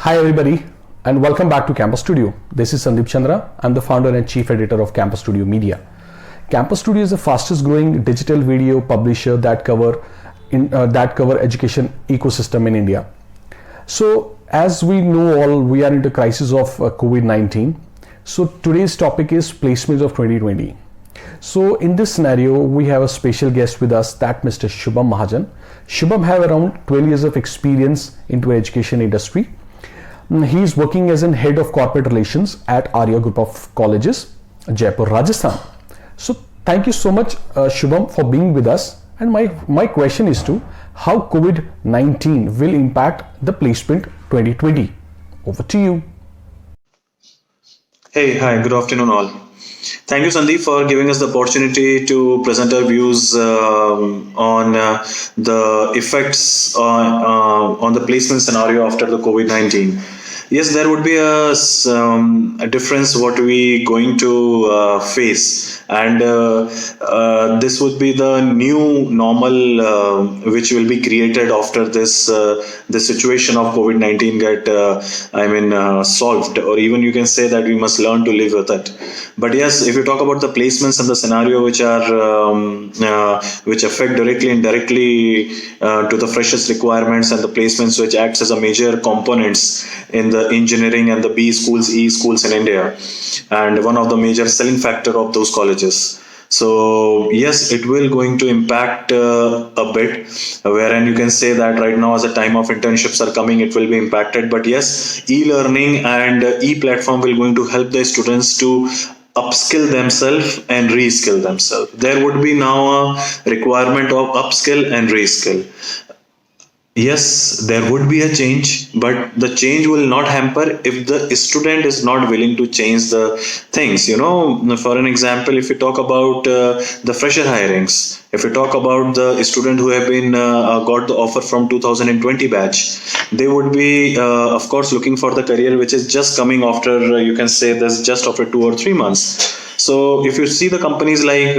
Hi everybody and welcome back to Campus Studio. This is Sandeep Chandra. I'm the founder and chief editor of Campus Studio Media. Campus Studio is the fastest growing digital video publisher that cover education ecosystem in India. So as we know all, we are in the crisis of COVID-19. So today's topic is placements of 2020. So in this scenario, we have a special guest with us, that Mr. Shubham Mahajan. Shubham have around 12 years of experience into education industry. He is working as an head of corporate relations at Arya Group of Colleges, Jaipur, Rajasthan. So thank you so much, Shubham, for being with us. And my question is to how COVID-19 will impact the placement 2020. Over to you. Hey, hi, good afternoon, all. Thank you, Sandeep, for giving us the opportunity to present our views on the effects on the placement scenario after the COVID-19. Yes, there would be a difference what we going to face, and this would be the new normal which will be created after this situation of COVID-19 get solved, or even you can say that we must learn to live with it. But yes, if you talk about the placements and the scenario which are which affect directly and indirectly to the freshers requirements, and the placements which acts as a major components in the engineering and the B schools, E schools in India, and one of the major selling factor of those colleges. So yes, it will going to impact a bit, wherein you can say that right now as a time of internships are coming, it will be impacted. But yes, e-learning and e-platform will going to help the students to upskill themselves and reskill themselves. There would be now a requirement of upskill and reskill. Yes, there would be a change, but the change will not hamper if the student is not willing to change the things. You know, for an example, if you talk about the fresher hirings, if you talk about the student who have been got the offer from 2020 batch, they would be, of course, looking for the career which is just coming after, you can say this just after 2 or 3 months. So if you see the companies like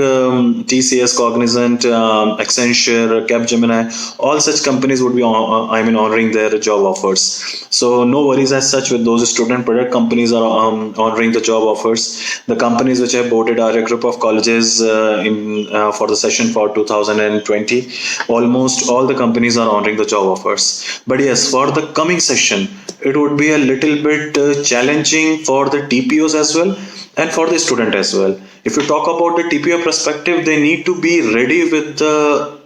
TCS, Cognizant, Accenture, Capgemini, all such companies would be honoring their job offers. So no worries as such with those student product companies are honoring the job offers. The companies which have boarded are a group of colleges for the session for 2020. Almost all the companies are honoring the job offers. But yes, for the coming session, it would be a little bit challenging for the TPOs as well, and for the student as well. If you talk about the TPO perspective, they need to be ready with the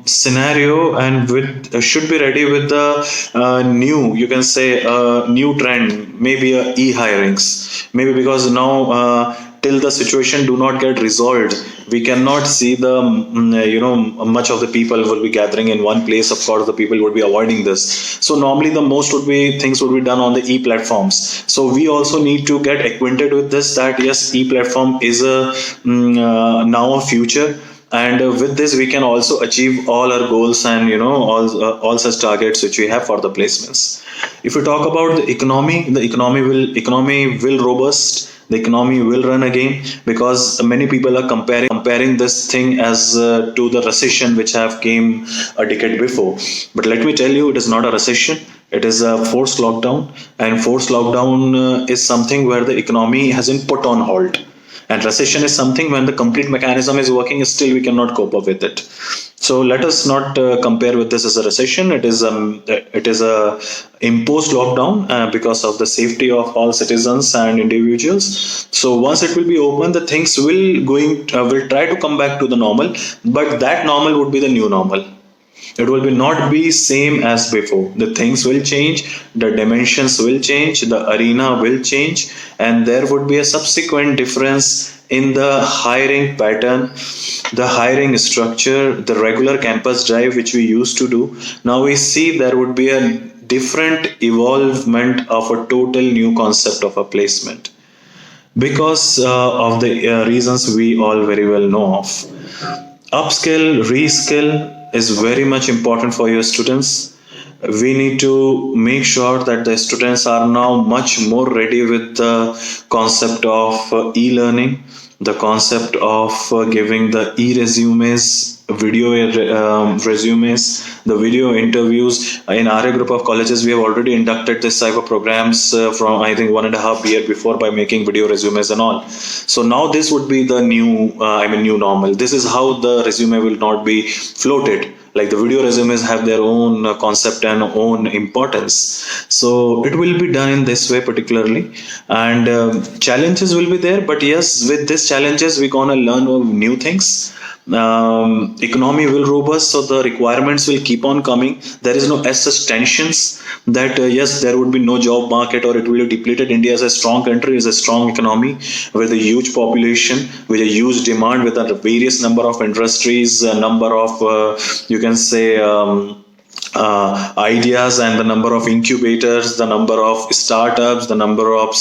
scenario, and with should be ready with the new, you can say, new trend, maybe e-hirings, maybe because now till the situation do not get resolved, we cannot see the much of the people will be gathering in one place. Of course, the people would be avoiding this. So normally the most would be things would be done on the e-platforms. So we also need to get acquainted with this, that yes, e-platform is a now a future, and with this we can also achieve all our goals and all such targets which we have for the placements. If we talk about the economy, the economy will robust, the economy will run again, because many people are comparing this thing as to the recession which have came a decade before. But let me tell you, it is not a recession. It is a forced lockdown, and forced lockdown is something where the economy has been put on hold. And recession is something when the complete mechanism is working, still we cannot cope up with it. So let us not compare with this as a recession. It is a imposed lockdown because of the safety of all citizens and individuals. So once it will be open, the things will try to come back to the normal, but that normal would be the new normal. It will be not be same as before. The things will change, the dimensions will change, the arena will change, and there would be a subsequent difference in the hiring pattern, the hiring structure, the regular campus drive which we used to do. Now we see there would be a different evolvement of a total new concept of a placement, because of the reasons we all very well know of. Upskill, reskill is very much important for your students. We need to make sure that the students are now much more ready with the concept of e-learning, the concept of giving the e-resumes video resumes, the video interviews. In our group of colleges, we have already inducted this type of programs from I think 1.5 year before by making video resumes and all. So now this would be the new, new normal. This is how the resume will not be floated. Like the video resumes have their own concept and own importance. So it will be done in this way particularly, and challenges will be there. But yes, with these challenges, we're gonna learn new things. Economy will robust, so the requirements will keep on coming. There is no as such tensions that yes, there would be no job market or it will be depleted. India is a strong country, is a strong economy with a huge population, with a huge demand, with a various number of industries, a number of you can say ideas, and the number of incubators, the number of startups, the number of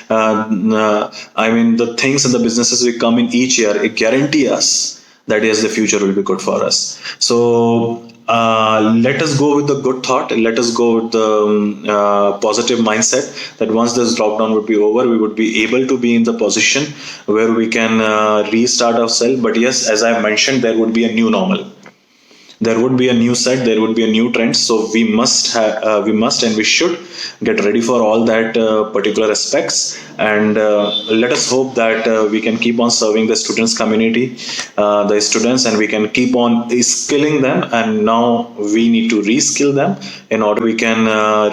the things and the businesses will come in each year. It guarantee us that yes, the future will be good for us. So let us go with the good thought. Let us go with the positive mindset that once this lockdown would be over, we would be able to be in the position where we can restart ourselves. But yes, as I mentioned, there would be a new normal. There would be a new set, there would be a new trend. So we must and we should get ready for all that particular aspects. And let us hope that we can keep on serving the students community, the students, and we can keep on skilling them. And now we need to reskill them in order we can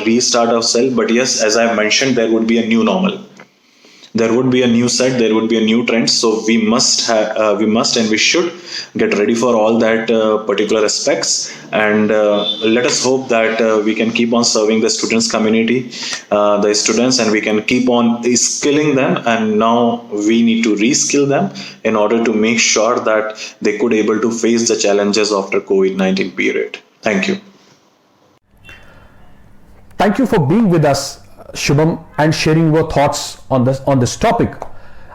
restart ourselves. But yes, as I mentioned, there would be a new normal. There would be a new set, there would be a new trend. So we must and we should get ready for all that particular aspects. And let us hope that we can keep on serving the students community, the students, and we can keep on skilling them. And now we need to reskill them in order to make sure that they could able to face the challenges after COVID-19 period. Thank you. Thank you for being with us, Shubham, and sharing your thoughts on this topic.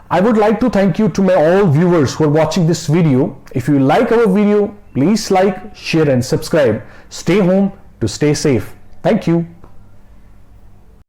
I would like to thank you to my all viewers who are watching this video. If you like our video, please like, share and subscribe. Stay home to stay safe. Thank you.